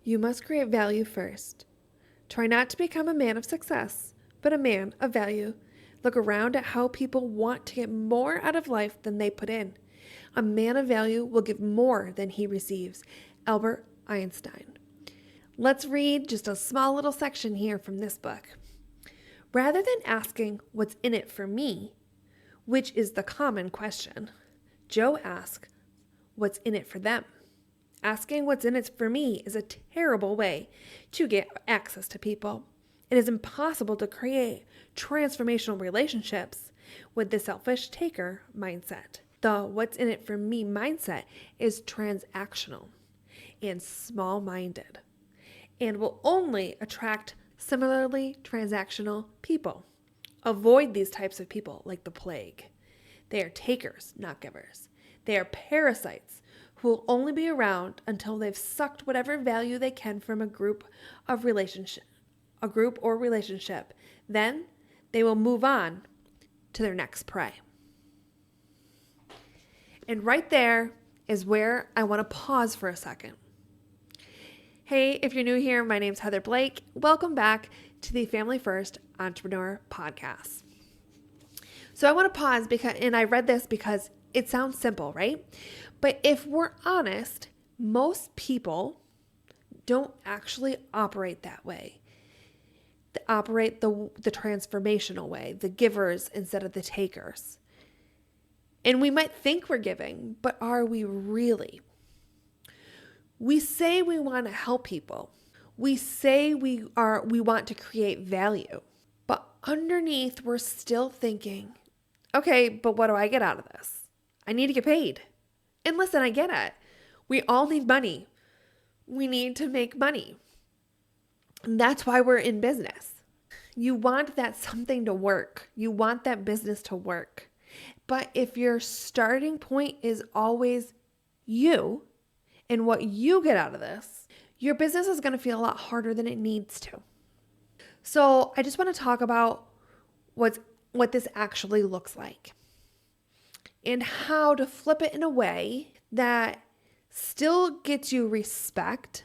You must create value first. Try not to become a man of success, but a man of value. Look around at how people want to get more out of life than they put in. A man of value will give more than he receives. Albert Einstein. Let's read just a small little section here from this book. Rather than asking what's in it for me, which is the common question, Joe asks what's in it for them. Asking what's in it for me is a terrible way to get access to people. It is impossible to create transformational relationships with the selfish taker mindset. The what's in it for me mindset is transactional and small-minded and will only attract similarly transactional people. Avoid these types of people like the plague. They are takers, not givers. They are parasites who will only be around until they've sucked whatever value they can from a group or relationship. Then they will move on to their next prey. And right there is where I want to pause for a second. Hey, if you're new here, my name's Heather Blake. Welcome back to the Family First Entrepreneur Podcast. So I want to pause and I read this because it sounds simple, right? But if we're honest, most people don't actually operate that way. They operate the transformational way, the givers instead of the takers. And we might think we're giving, but are we really? We say we want to help people. We say we want to create value. But underneath, we're still thinking, okay, but what do I get out of this? I need to get paid. And listen, I get it. We all need money. We need to make money. And that's why we're in business. You want that something to work. You want that business to work. But if your starting point is always you and what you get out of this, your business is going to feel a lot harder than it needs to. So I just want to talk about what this actually looks like and how to flip it in a way that still gets you respect.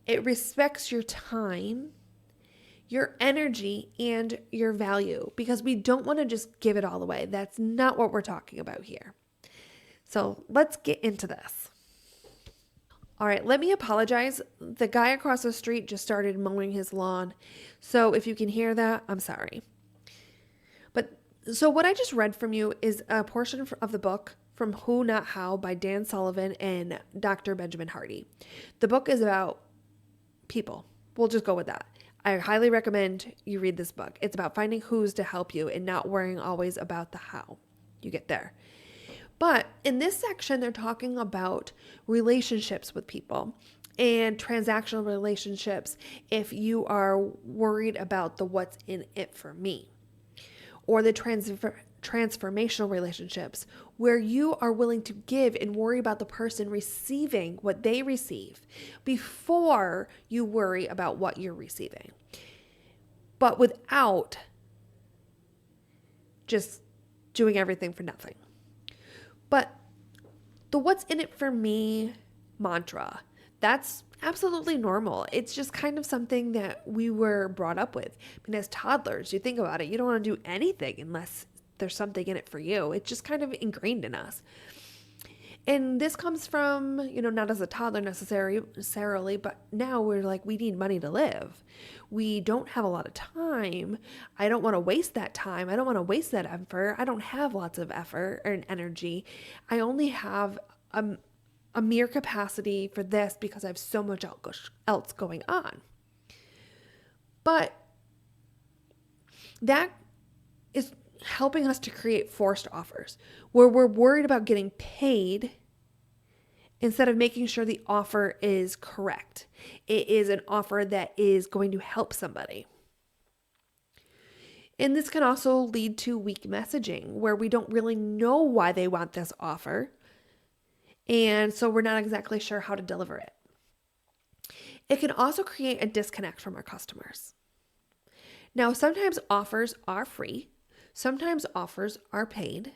It respects your time, your energy, and your value, because we don't want to just give it all away. That's not what we're talking about here. So let's get into this. All right, let me apologize. The guy across the street just started mowing his lawn. So if you can hear that, I'm sorry. So what I just read from you is a portion of the book From Who Not How by Dan Sullivan and Dr. Benjamin Hardy. The book is about people. We'll just go with that. I highly recommend you read this book. It's about finding who's to help you and not worrying always about the how you get there. But in this section, they're talking about relationships with people and transactional relationships if you are worried about the what's in it for me. Or the transformational relationships where you are willing to give and worry about the person receiving what they receive before you worry about what you're receiving. But without just doing everything for nothing. But the what's in it for me mantra, that's absolutely normal. It's just kind of something that we were brought up with. I mean, as toddlers, you think about it, you don't want to do anything unless there's something in it for you. It's just kind of ingrained in us. And this comes from, not as a toddler necessarily, but now we're like, we need money to live. We don't have a lot of time. I don't want to waste that time. I don't want to waste that effort. I don't have lots of effort and energy. I only have a mere capacity for this because I have so much else going on. But that is helping us to create forced offers where we're worried about getting paid instead of making sure the offer is correct. It is an offer that is going to help somebody. And this can also lead to weak messaging where we don't really know why they want this offer. And so we're not exactly sure how to deliver it. It can also create a disconnect from our customers. Now, sometimes offers are free. Sometimes offers are paid.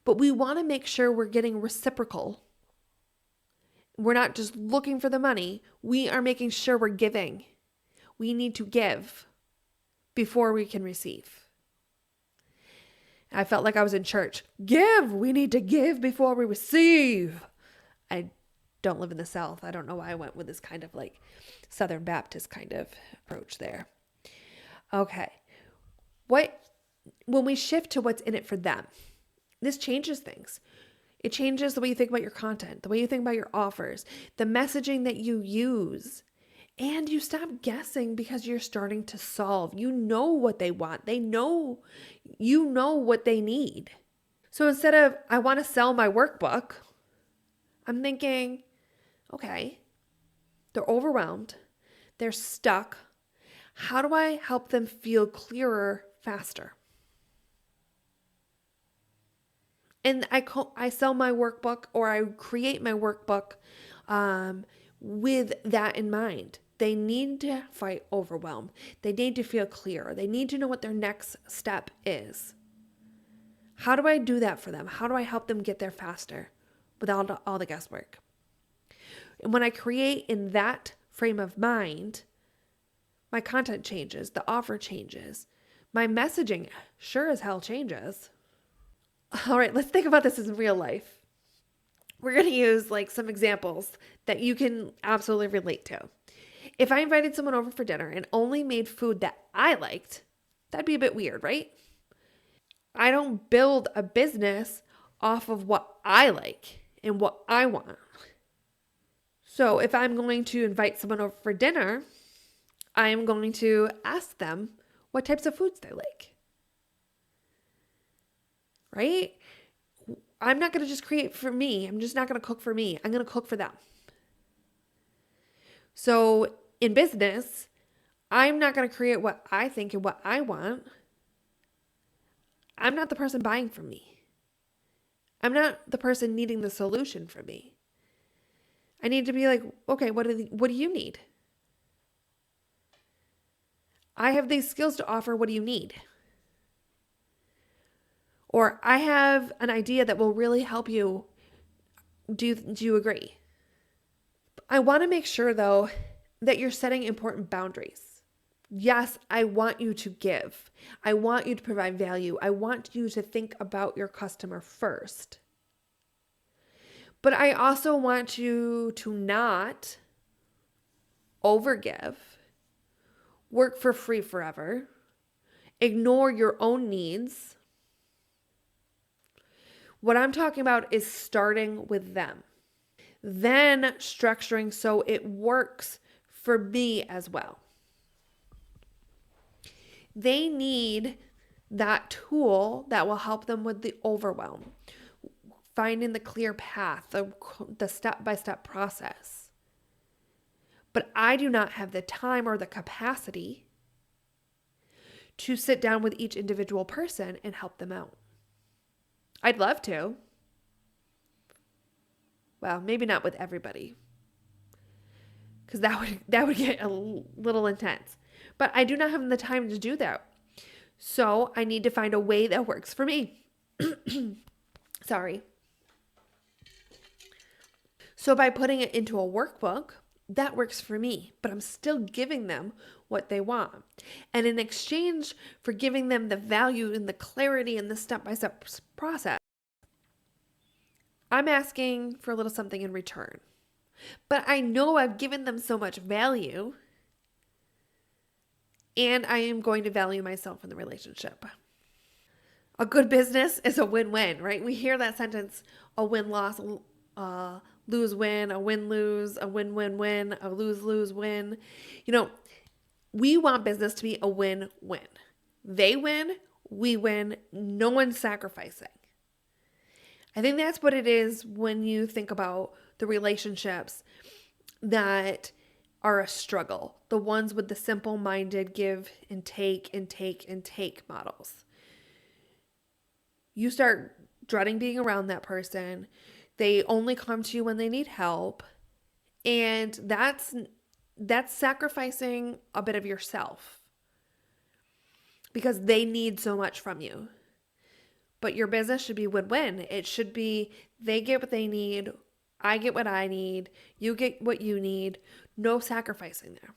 But we want to make sure we're getting reciprocal we're not just looking for the money. We are making sure we're giving. We need to give before we can receive. I felt like I was in church. Give! We need to give before we receive. I don't live in the South. I don't know why I went with this kind of like Southern Baptist kind of approach there. Okay. When we shift to what's in it for them, this changes things. It changes the way you think about your content, the way you think about your offers, the messaging that you use. And you stop guessing because you're starting to solve. You know what they want. You know what they need. So instead of, I want to sell my workbook, I'm thinking, okay, they're overwhelmed. They're stuck. How do I help them feel clearer faster? And I sell my workbook, or I create my workbook with that in mind. They need to fight overwhelm. They need to feel clear. They need to know what their next step is. How do I do that for them? How do I help them get there faster without all the guesswork? And when I create in that frame of mind, my content changes, the offer changes, my messaging sure as hell changes. All right, let's think about this in real life. We're going to use like some examples that you can absolutely relate to. If I invited someone over for dinner and only made food that I liked, that'd be a bit weird, right? I don't build a business off of what I like and what I want. So if I'm going to invite someone over for dinner, I'm going to ask them what types of foods they like. Right? I'm not going to just create for me. I'm just not going to cook for me. I'm going to cook for them. So in business, I'm not going to create what I think and what I want. I'm not the person buying from me. I'm not the person needing the solution from me. I need to be like, okay, what do you need? I have these skills to offer. What do you need? Or I have an idea that will really help you. Do you agree? I want to make sure, though, that you're setting important boundaries. Yes, I want you to give. I want you to provide value. I want you to think about your customer first. But I also want you to not overgive, work for free forever, ignore your own needs. What I'm talking about is starting with them, then structuring so it works for me as well. They need that tool that will help them with the overwhelm, finding the clear path, the step-by-step process. But I do not have the time or the capacity to sit down with each individual person and help them out. I'd love to. Well, maybe not with everybody, because that would get a little intense. But I do not have the time to do that. So I need to find a way that works for me. Sorry. So by putting it into a workbook, that works for me, but I'm still giving them what they want. And in exchange for giving them the value and the clarity and the step-by-step process, I'm asking for a little something in return. But I know I've given them so much value, and I am going to value myself in the relationship. A good business is a win-win, right? We hear that sentence, a win-loss, lose-win, a win-lose, a win-win-win, a lose-lose-win. We want business to be a win-win. They win, we win, no one's sacrificing. I think that's what it is when you think about the relationships that are a struggle. The ones with the simple-minded give and take and take and take models. You start dreading being around that person. They only come to you when they need help. And that's sacrificing a bit of yourself because they need so much from you. But your business should be win-win. It should be they get what they need, I get what I need. You get what you need. No sacrificing there.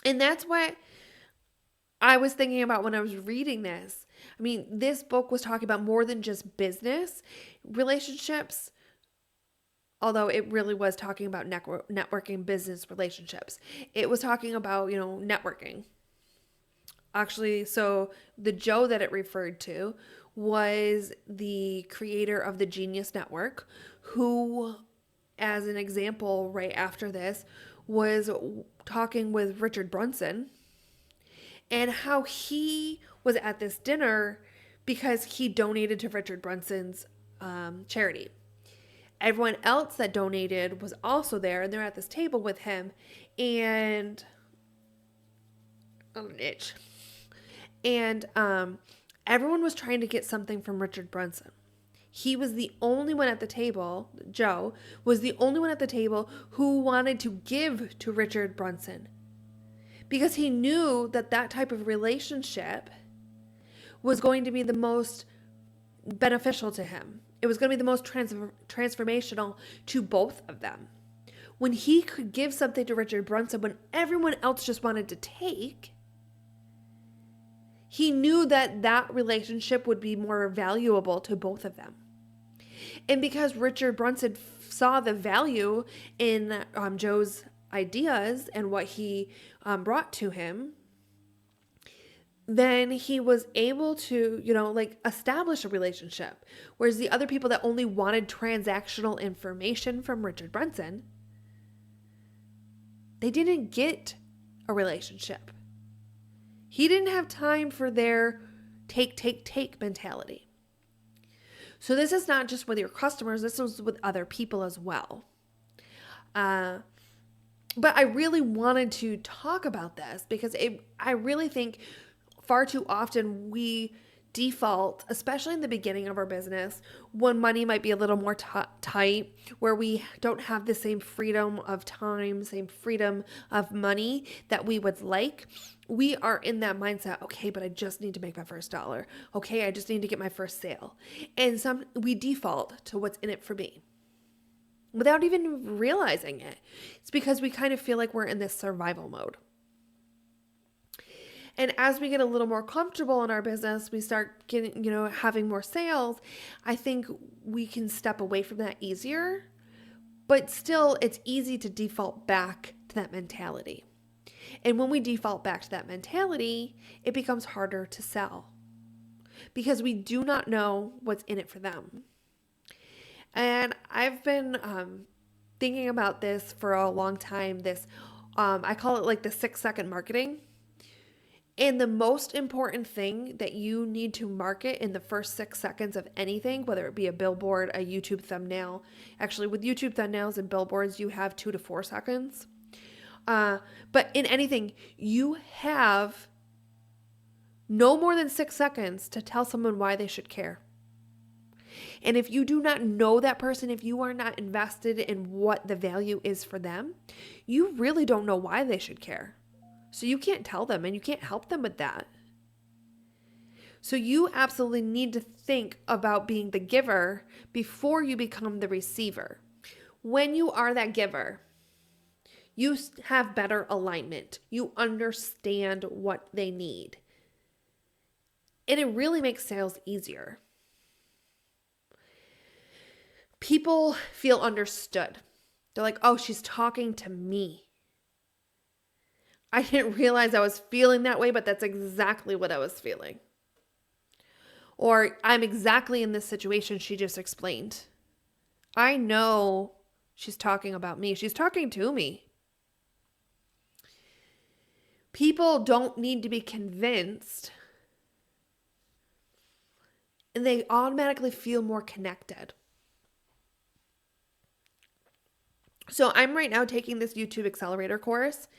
And that's what I was thinking about when I was reading this. I mean, this book was talking about more than just business relationships, although it really was talking about networking business relationships. It was talking about, networking. Actually, so the Joe that it referred to was the creator of the Genius Network, who, as an example, right after this, was talking with Richard Branson and how he was at this dinner because he donated to Richard Branson's charity. Everyone else that donated was also there, and they're at this table with him, and an itch. And everyone was trying to get something from Richard Branson. He was the only one at the table, Joe, was the only one at the table who wanted to give to Richard Branson. Because he knew that type of relationship was going to be the most beneficial to him. It was going to be the most transformational to both of them. When he could give something to Richard Branson when everyone else just wanted to take, he knew that relationship would be more valuable to both of them. And because Richard Branson saw the value in Joe's ideas and what he brought to him, then he was able to, establish a relationship. Whereas the other people that only wanted transactional information from Richard Branson, they didn't get a relationship. He didn't have time for their take mentality. So this is not just with your customers, this is with other people as well. But I really wanted to talk about this because I really think far too often we default, especially in the beginning of our business, when money might be a little more tight, where we don't have the same freedom of time, same freedom of money that we would like. We are in that mindset, okay, but I just need to make my first dollar. Okay, I just need to get my first sale. And we default to what's in it for me without even realizing it. It's because we kind of feel like we're in this survival mode. And as we get a little more comfortable in our business, we start getting, having more sales. I think we can step away from that easier, but still it's easy to default back to that mentality. And when we default back to that mentality, it becomes harder to sell because we do not know what's in it for them. And I've been thinking about this for a long time. I call it like the 6-second marketing. And the most important thing that you need to market in the first 6 seconds of anything, whether it be a billboard, a YouTube thumbnail. Actually, with YouTube thumbnails and billboards, you have 2 to 4 seconds. But in anything, you have no more than 6 seconds to tell someone why they should care. And if you do not know that person, if you are not invested in what the value is for them, you really don't know why they should care. So you can't tell them and you can't help them with that. So you absolutely need to think about being the giver before you become the receiver. When you are that giver, you have better alignment. You understand what they need. And it really makes sales easier. People feel understood. They're like, oh, she's talking to me. I didn't realize I was feeling that way, but that's exactly what I was feeling. Or I'm exactly in this situation she just explained. I know she's talking about me. She's talking to me. People don't need to be convinced, and they automatically feel more connected. So I'm right now taking this YouTube Accelerator course.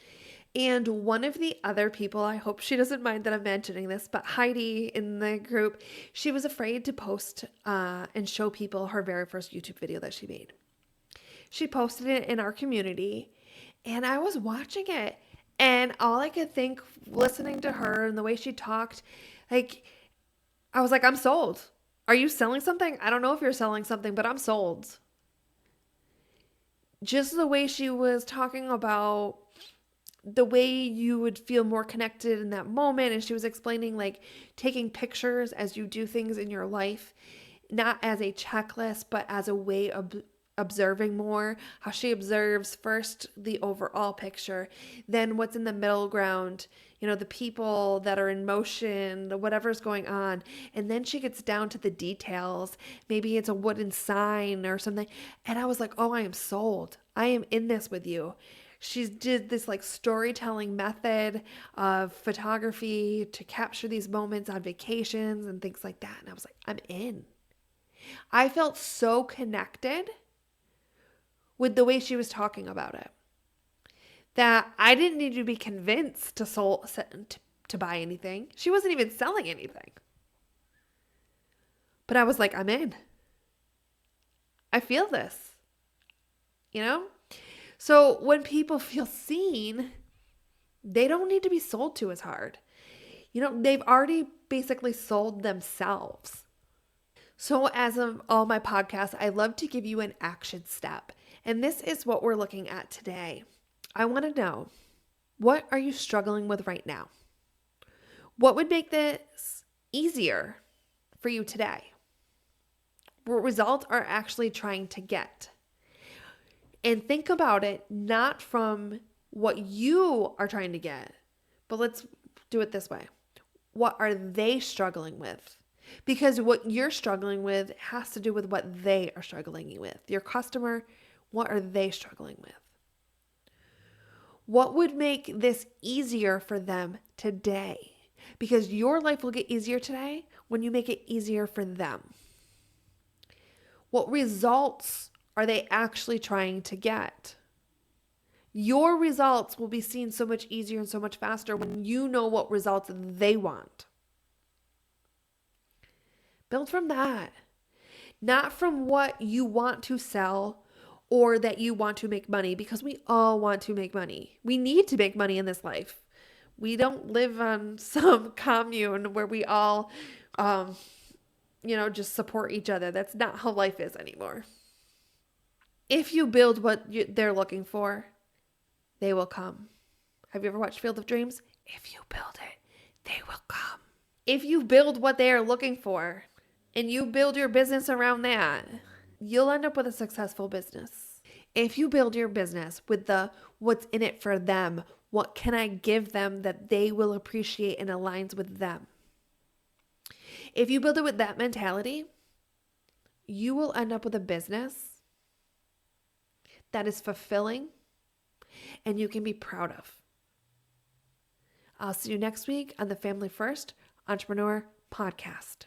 And one of the other people, I hope she doesn't mind that I'm mentioning this, but Heidi in the group, she was afraid to post and show people her very first YouTube video that she made. She posted it in our community, and I was watching it, and all I could think, listening to her and the way she talked, I was like, I'm sold. Are you selling something? I don't know if you're selling something, but I'm sold. just the way she was talking about the way you would feel more connected in that moment. And she was explaining like taking pictures as you do things in your life, not as a checklist, but as a way of observing more. How she observes first the overall picture, then what's in the middle ground, the people that are in motion, whatever's going on. And then she gets down to the details. Maybe it's a wooden sign or something. And I was like, oh, I am sold. I am in this with you. She did this like storytelling method of photography to capture these moments on vacations and things like that. And I was like, I'm in. I felt so connected with the way she was talking about it that I didn't need to be convinced to buy anything. She wasn't even selling anything. But I was like, I'm in. I feel this. So when people feel seen, they don't need to be sold to as hard. They've already basically sold themselves. So as of all my podcasts, I love to give you an action step. And this is what we're looking at today. I want to know, what are you struggling with right now? What would make this easier for you today? What result are actually trying to get? And think about it not from what you are trying to get, but let's do it this way. What are they struggling with? Because what you're struggling with has to do with what they are struggling with. Your customer, what are they struggling with? What would make this easier for them today? Because your life will get easier today when you make it easier for them. What results are they actually trying to get? Your results will be seen so much easier and so much faster when you know what results they want. Build from that, not from what you want to sell or that you want to make money, because we all want to make money. We need to make money in this life. We don't live on some commune where we all, just support each other. That's not how life is anymore. If you build what they're looking for, they will come. Have you ever watched Field of Dreams? If you build it, they will come. If you build what they are looking for and you build your business around that, you'll end up with a successful business. If you build your business with the what's in it for them, what can I give them that they will appreciate and aligns with them? If you build it with that mentality, you will end up with a business that is fulfilling and you can be proud of. I'll see you next week on the Family First Entrepreneur Podcast.